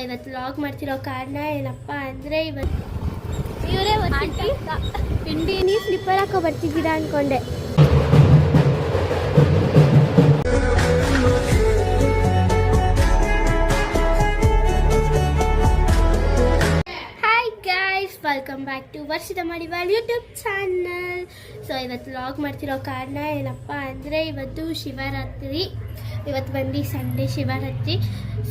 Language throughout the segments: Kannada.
ಇವತ್ತು ವ್ಲಾಗ್ ಮಾಡ್ತಿರೋ ಕಾರಣ ಏನಪ್ಪ ಅಂದರೆ ಇವತ್ತು ಇವರೇ ತಿಂಡಿ ನೀವು ಸ್ಲಿಪ್ಪರ್ ಹಾಕೋ ಬರ್ತಿದ್ದೀರಾ ಅಂದ್ಕೊಂಡೆ. Hi guys, welcome back to Varshada Madival YouTube channel. So ಇವತ್ತು ವ್ಲಾಗ್ ಮಾಡ್ತಿರೋ ಕಾರಣ ಏನಪ್ಪ ಅಂದರೆ ಇವತ್ತು ಶಿವರಾತ್ರಿ. ಇವತ್ತು ಬಂದು ಸಂಡೇ ಶಿವರಾತ್ರಿ.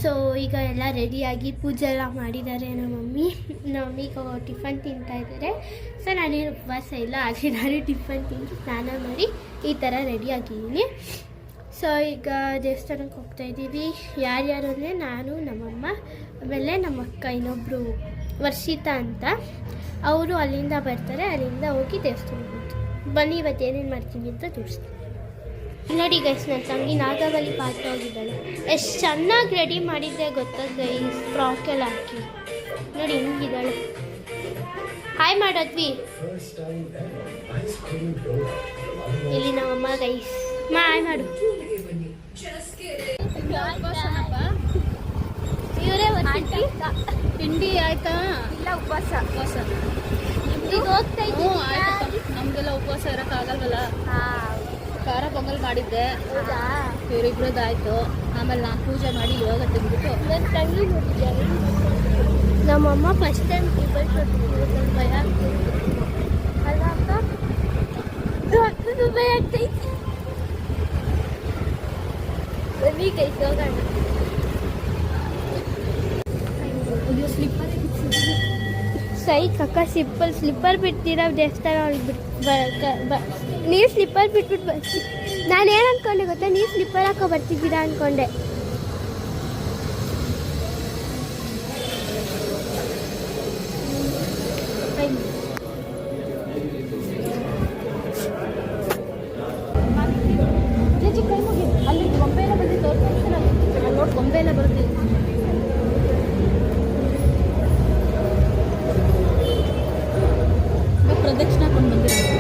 ಸೊ ಈಗ ಎಲ್ಲ ರೆಡಿಯಾಗಿ ಪೂಜೆ ಎಲ್ಲ ಮಾಡಿದ್ದಾರೆ ನಮ್ಮ ಮಮ್ಮಿಗೆ ಟಿಫನ್ ತಿಂತಾ ಇದ್ದಾರೆ. ಸೊ ನಾನೇನು ಉಪವಾಸ ಇಲ್ಲ, ಹಾಗೆ ನಾನು ಟಿಫನ್ ತಿಂದು ಸ್ನಾನ ಮಾಡಿ ಈ ಥರ ರೆಡಿಯಾಗಿದ್ದೀನಿ. ಸೊ ಈಗ ದೇವಸ್ಥಾನಕ್ಕೆ ಹೋಗ್ತಾಯಿದ್ದೀವಿ. ಯಾರ್ಯಾರು ಅಂದರೆ ನಾನು, ನಮ್ಮಮ್ಮ, ಆಮೇಲೆ ನಮ್ಮ ಅಕ್ಕ ಇನ್ನೊಬ್ಬರು ವರ್ಷಿತಾ ಅಂತ, ಅವರು ಅಲ್ಲಿಂದ ಬರ್ತಾರೆ. ಅಲ್ಲಿಂದ ಹೋಗಿ ದೇವಸ್ಥಾನಕ್ಕೆ ಹೋಗ್ತೀವಿ. ಬನ್ನಿ ಇವತ್ತು ಏನೇನು ಮಾಡ್ತೀನಿ ಅಂತ ತೋರಿಸ್ತೀನಿ. ನೋಡಿ ಗೈಸ್, ನನ್ನ ತಂಗಿ ನಾಗವಲ್ಲಿ ಪಾಠ ಹೋಗಿದ್ದಾಳೆ. ಎಷ್ಟು ಚೆನ್ನಾಗಿ ರೆಡಿ ಮಾಡಿದ್ದೆ ಗೊತ್ತಾ ಗೈಸ್, ಫ್ರಾಕ್ ಎಲ್ಲ ಹಾಕಿ ನೋಡಿ ಹಿಂಗಿದ್ದಾಳೆ. ಹಾಯ್ ಮಾಡೋದ್ವಿ ಇಲ್ಲಿ ನಮ್ಮಮ್ಮ ಗೈಸ್. ಹಾಯ್ ಮಾಡು. ಇವರೇ ತಿಂಡಿ ಆಯ್ತಾ? ಇಲ್ಲ, ಉಪವಾಸ. ಈಗ ಹೋಗ್ತಾ ಇದ್ದೀವಿ. ನಮ್ಗೆಲ್ಲ ಉಪವಾಸ ಇರೋಕ್ಕಾಗಲ್ವಲ್ಲ. ಖಾರ ಪೊಂಗಲ್ ಮಾಡಿದ್ದೆ, ಇವರಿಬ್ರದ್ದಾಯ್ತು. ಆಮೇಲೆ ನಾನು ಪೂಜೆ ಮಾಡಿ ಇವಾಗ ತಿಂದ್ಬಿಟ್ಟು ನನ್ನ ತಂಗಿ ನೋಡಿದ್ದಾರೆ. ನಮ್ಮಮ್ಮ ಫಸ್ಟ್ ಟೈಮ್ ಟೇಬಲ್ ಕೊಟ್ಟಿದ್ರು. ಭಯ ಅಲ್ಲ ಅಕ್ಕ, ಅಕ್ಕನೂ ಭಯ ಆಗ್ತೈತಿ. ಬನ್ನಿ ಕೈಸಿ ಹೋಗೋಣ. ಸೈಕ್ ಅಕ್ಕ, ಸ್ಲಿಪ್ಪರ್ ಬಿಡ್ತೀರಾ ದೇವಸ್ಥಾನ ನೀವು ಸ್ಲಿಪ್ಪರ್ ಬಿಟ್ಬಿಟ್ಟು ಬರ್ತೀವಿ. ನಾನೇನು ಅಂದ್ಕೊಂಡೆ ಗೊತ್ತಾ, ನೀವು ಸ್ಲಿಪ್ಪರ್ ಹಾಕೋ ಬರ್ತಿದ್ದೀರಾ ಅಂದ್ಕೊಂಡೆ. ಅಲ್ಲಿ ಗೊಂಬೆ ಎಲ್ಲ ಬಂದು ತೋರಿಸ್ತಾರೆ. ಅಲ್ಲಿ ನೋಡಿ ಗೊಂಬೆ ಎಲ್ಲ ಬರುತ್ತೆ. ಪ್ರದಕ್ಷಿಣೆ ಹಾಕೊಂಡು ಬಂದಿರೋದು.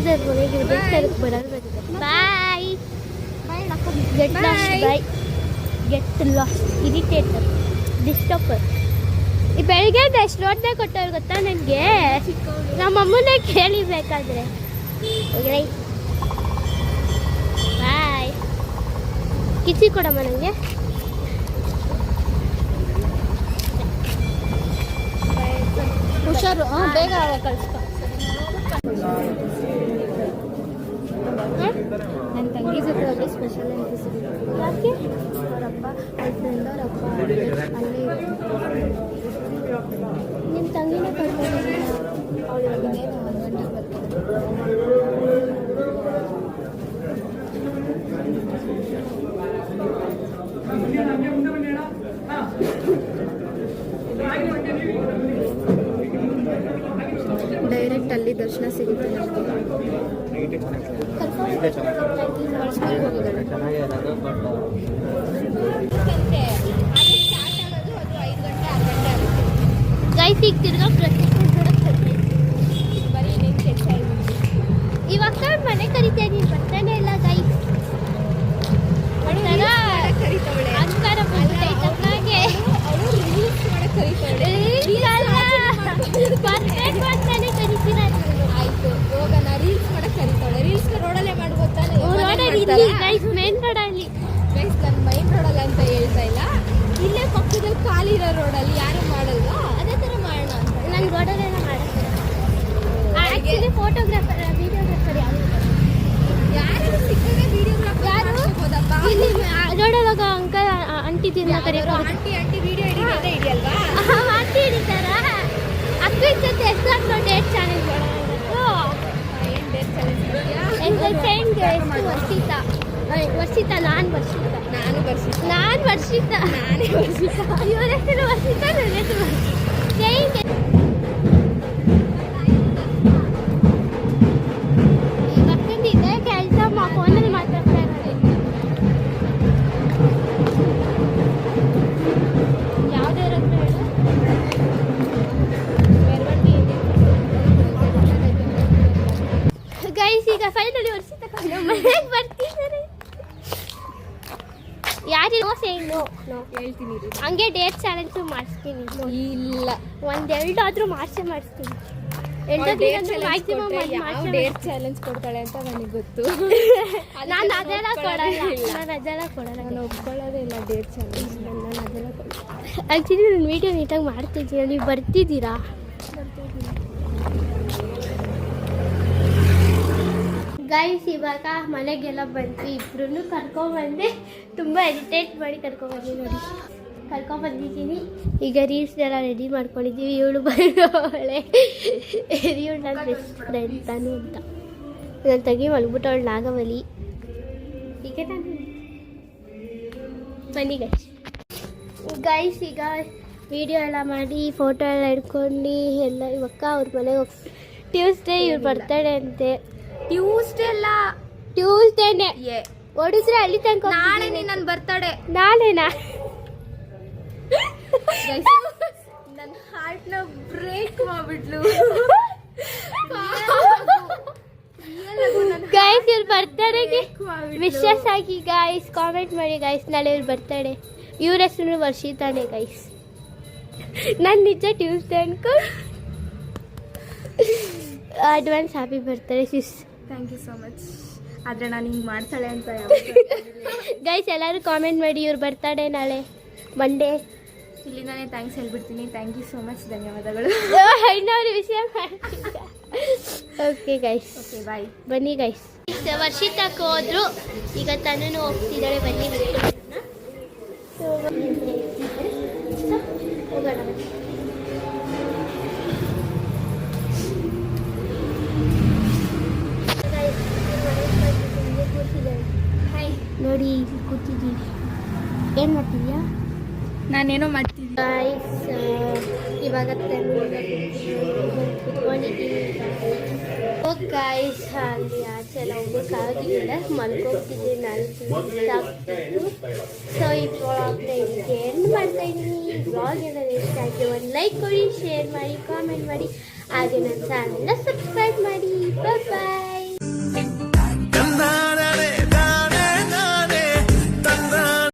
ನನ್ನ ಮನೆಗೆ ದೇವಸ್ಥಾನಕ್ಕೆ ಬರೋದು ಬಾಯ್ ಗೆಟ್ ಲಾಸ್ಟ್ ಬಾಯ್ ಗೆಟ್ ಲಾಸ್ಟ್ ಇರಿಟೇಟರ್ ಡಿಸ್ಟರ್ಬರ್. ಈ ಬೆಳಿಗ್ಗೆ ಎಷ್ಟು ನೋಡ್ದೆ ಕೊಟ್ಟವ್ರು ಗೊತ್ತಾ ನನಗೆ, ನಮ್ಮ ಅಮ್ಮನೇ ಕೇಳಿಬೇಕಾದ್ರೆ. ಬಾಯ್ ಕಿಚ್ಚಿ ಕೊಡಮ್ಮ ನನಗೆ. ಹುಷಾರು ಬೇಗ ಕಳಿಸ್ಕೊ. ನನ್ನ ತಂಗಿ ಜೊತೆ ಹೋಗಿ ಸ್ಪೆಷಲ್ ಅನಿಸಿದ್ರು. ಯಾಕೆ ಅವರಪ್ಪ ಅವ್ರ ಫ್ರೆಂಡ್ ಅವರಪ್ಪ ಅಲ್ಲೇ ನಿಮ್ಮ ತಂಗಿನೇ ಕರ್ಕೊಂಡಿದ್ದೀನ. ಅವಳು ಇನ್ನೇನು 1 ಗಂಟೆಗೆ ಬರ್ತಾರೆ. ಡೈರೆಕ್ಟ್ ಅಲ್ಲಿ ದರ್ಶನ ಸಿಗುತ್ತೆ ನಮಗೆ. ಗೈಸ್ ಈಗ ತಿರ್ಗಾ ಬರೀ ಇನ್ನೇನು ಕೆಲಸ ಇದೆ. ಇವಾಗ ಮನೆ ಕರಿತಾ ಇದೀನಿ, ಬರ್ತಾನೆ ಇಲ್ಲ ಗೈಸ್. ಕರಿತಾವಳೆ ಅಂಕಾರ ಬಂದೈತೆ ಅವಳು ರೀಲ್ಸ್ ಮಾಡಕ್ ಕರಿತಾವಳೆ. ಬರ್ಬೇಕು ಅಂತಾನೆ ಕರಿತೀರ. ಆಯ್ತು ಹೋಗೋಣ, ರೀಲ್ಸ್ ಮಾಡಕ್ ಕರಿತಾವಳೆ. ರೀಲ್ಸ್ ರೋಡಲ್ಲೇ ಮಾಡ್ಬೋತಾನೆ. ಗೈಸ್ ಮೇನ್ ರೋಡಲ್ಲಿ. ಗೈಸ್ ನಾನು ಮೈನ್ ರೋಡಲ್ಲ ಅಂತ ಹೇಳ್ತಾ ಇಲ್ಲ, ಇಲ್ಲೇ ಪಕ್ಕದಲ್ಲಿ ಖಾಲಿ ಇರೋ ರೋಡಲ್ಲಿ ಯಾರು ಮಾಡಲ್ವಾ ಅದೇ ಥರ ಮಾಡೋಣ ಅಂತ. ನಂಗೆ ರೋಡಲ್ಲೆಲ್ಲ ಮಾಡಕ್ಕೆ ಆ್ಯಕ್ಚುಲಿ ಫೋಟೋಗ್ರಾಫರ್ ವಿಡಿಯೋಗ್ರಾಫರ್ ಯಾರು ಸಿಕ್ಕರೆ ವಿಡಿಯೋಗ್ರಾಫರ್ ಯಾರು ಹೋದಪ್ಪ. ಇಲ್ಲಿ ರೋಡಲ್ಲಾಗ ಅಂಕಲ್ ಆಂಟಿ ತಿನ್ನ ಕರೆಯೋರು. ಆಂಟಿ ವಿಡಿಯೋ ಹಿಡಿಯೋದೇ ಹಿಡಿಯಲ್ವಾ? ಆಂಟಿ ಹಿಡಿತಾರ. ಅಕ್ಕ ಜೊತೆ ಎಕ್ಸಾಕ್ಟ್ ಡೇಟ್ ಚಾಲೆಂಜ್ ಮಾಡೋಣ. ಏನು ಡೇಟ್ ಚಾಲೆಂಜ್ ಇದೆಯಾ? ಎಂಟರ್ಟೈನ್ಗೆ ಎಷ್ಟು ವರ್ಷಿತಾ ನಾನು ವರ್ಷಿತಾ ನಾನು ಬರ್ಸಿದ್ದೆ. ನಾನೇ ವರ್ಷಿತಾ ಇವ್ರ ಹೆಸರು ವರ್ಷಿತಾ, ನನ್ನ ಹೆಸರು ವರ್ಷಿತಾ. ಇದೇ ಕೆಲಸ ಫೋನಲ್ಲಿ ಮಾತಾಡ್ತಾ ಇರೋದು. ಯಾವುದೇ ಇರೋದು ಹೇಳು. ಗೈಸ್ ಈಗ ಫೈನಲಿ ವರ್ಷಿತ ಮನೆಗೆ ಬರ್ತಿದ್ದಾರೆ. ಯಾರಿಗೂ ಸೇನು ಹೇಳ್ತೀನಿ ಹಂಗೆ ಡೇಟ್ ಚಾಲೆಂಜು ಮಾಡಿಸ್ತೀನಿ. ಇಲ್ಲ ಒಂದೆರಡಾದ್ರೂ ಮಾಡಿಸ್ತೀನಿ. ಯಾವ ಡೇಟ್ ಚಾಲೆಂಜ್ ಕೊಡ್ತಾಳೆ ಅಂತ ನನಗೆ ಗೊತ್ತು. ನಾನು ಅದೆಲ್ಲ ಕೊಡಲ್ಲ. ನಾನು ಒಪ್ಕೊಳ್ಳೋದೇ ಇಲ್ಲ ಡೇಟ್ ಚಾಲೆಂಜ್. ನಾನು ಅದೆಲ್ಲ ಕೊಡಲ್ಲ. ಆ್ಯಕ್ಚುಲಿ ನಾನು ವೀಡಿಯೋ ನೀಟಾಗಿ ಮಾಡ್ತಿದ್ದೀನಿ, ನೀವು ಬರ್ತಿದ್ದೀರಾ? ಗೈಸ್ ಇವಾಗ ಮನೆಗೆಲ್ಲ ಬಂದ್ವಿ, ಇಬ್ರು ಕರ್ಕೊಂಡ್ಬಂದೆ. ತುಂಬ ಇರಿಟೇಟ್ ಮಾಡಿ ಕರ್ಕೊಂಡ್ಬಂದಿ ನೋಡಿ. ಕರ್ಕೊಂಡ್ಬಂದಿದ್ದೀನಿ. ಈಗ ರೀಲ್ಸ್ ಎಲ್ಲ ರೆಡಿ ಮಾಡ್ಕೊಂಡಿದ್ದೀವಿ. ಇವಳು ಬರೋಳೆ, ಇವಳು ನನ್ನ ಬೆಸ್ಟ್ ಫ್ರೆಂಡ್ ತಾನು ಅಂತ. ನನ್ನ ತಂಗಿ ಮಲ್ಬಿಟ್ಟವಳು ನಾಗವಲಿ. ಈಗ ನಾನು ಬನ್ನಿ ಗೈಸ್ ಈಗ ವಿಡಿಯೋ ಎಲ್ಲ ಮಾಡಿ ಫೋಟೋ ಎಲ್ಲ ಹಿಡ್ಕೊಂಡು ಎಲ್ಲ ಇವಕ್ಕ ಅವ್ರ ಮನೆಗೆ ಹೋಗಿ. ಟ್ಯೂಸ್ಡೇ ಇವ್ರು ಬರ್ತಾಳೆ ಅಂತೆ. ಟ್ಯೂಸ್ಡೇನೆ ಹೊಡಿದ್ರೆ ಅಲ್ಲಿ ತನಕ. ನಾಳೆ ನನ್ನ ಬರ್ತಡೆ. ನಾಳೆನಾ? ನನ್ನ ಹಾರ್ಟ್ನ ಬ್ರೇಕ್ ಮಾಡ್ಬಿಟ್ಲು. ಗೈಸ್ ಇವ್ರು ಬರ್ತಾಡೆಗೆ ವಿಶೇಷ ಆಗಿ ಗೈಸ್ ಕಾಮೆಂಟ್ ಮಾಡಿ ಗೈಸ್. ನಾಳೆ ಇವ್ರು ಬರ್ತಾಡೆ. ಇವ್ರ ಹೆಸರು ವರ್ಷಿತಾನೆ ಗೈಸ್. ನಾನು ನಿಜ ಟ್ಯೂಸ್ಡೇ ಅನ್ಕೊಂಡು advance happy birthday sis. Thank you so much. ಆದರೆ ನಾನು ಹಿಂಗೆ ಮಾಡ್ತಾಳೆ ಅಂತ ಗೈಸ್ ಎಲ್ಲರೂ ಕಾಮೆಂಟ್ ಮಾಡಿ. ಇವ್ರು ಬರ್ತಾಡೆ ನಾಳೆ ಮಂಡೇ. ಇಲ್ಲಿಂದಾನೇ ಥ್ಯಾಂಕ್ಸ್ ಹೇಳ್ಬಿಡ್ತೀನಿ. ಥ್ಯಾಂಕ್ ಯು ಸೋ ಮಚ್, ಧನ್ಯವಾದಗಳು. ಇನ್ನೊಂದು ವಿಷಯ ಓಕೆ ಗೈಸ್, ಓಕೆ ಬಾಯ್. ಬನ್ನಿ ಗೈಸ್. ವರ್ಷಿತಕ್ಕೆ ಹೋದ್ರು, ಈಗ ತನ್ನೂ ಹೋಗ್ತಿದ್ದಾಳೆ. ಬನ್ನಿ ಹೋಗೋಣ. ನೋಡಿ ಇಲ್ಲಿ ಕೂತಿದ್ದೀವಿ. ಏನು ಮಾಡ್ತಿದ್ಯಾ? ನಾನೇನೋ ಮಾಡ್ತಿದ್ದೆ ಗೈಸ್. ಇವಾಗ ಕುತ್ಕೊಂಡಿದ್ದೀನಿ. ಓಕೆ ಗೈಸ್, ಅಲ್ಲಿ ಆಚೆ ಎಲ್ಲ ಹೋಗೋಕ್ಕಾಗಿಲ್ಲ, ಮಲ್ಕೋಗ್ತಿದ್ದೆ. ನಾನು ಸೊ ಈ ವ್ಲಾಗ್ನ ಇದಕ್ಕೆ ಎಂಡ್ ಮಾಡ್ತಾ ಇದ್ದೀನಿ. ವ್ಲಾಗ್ ಏನಾದ್ರು ಇಷ್ಟ ಆಗಿ ಒಂದು ಲೈಕ್ ಕೊಡಿ, ಶೇರ್ ಮಾಡಿ, ಕಾಮೆಂಟ್ ಮಾಡಿ, ಹಾಗೆ ನನ್ನ ಚಾನಲ್ನ ಸಬ್ಸ್ಕ್ರೈಬ್ ಮಾಡಿ. ಬಾಯ್. na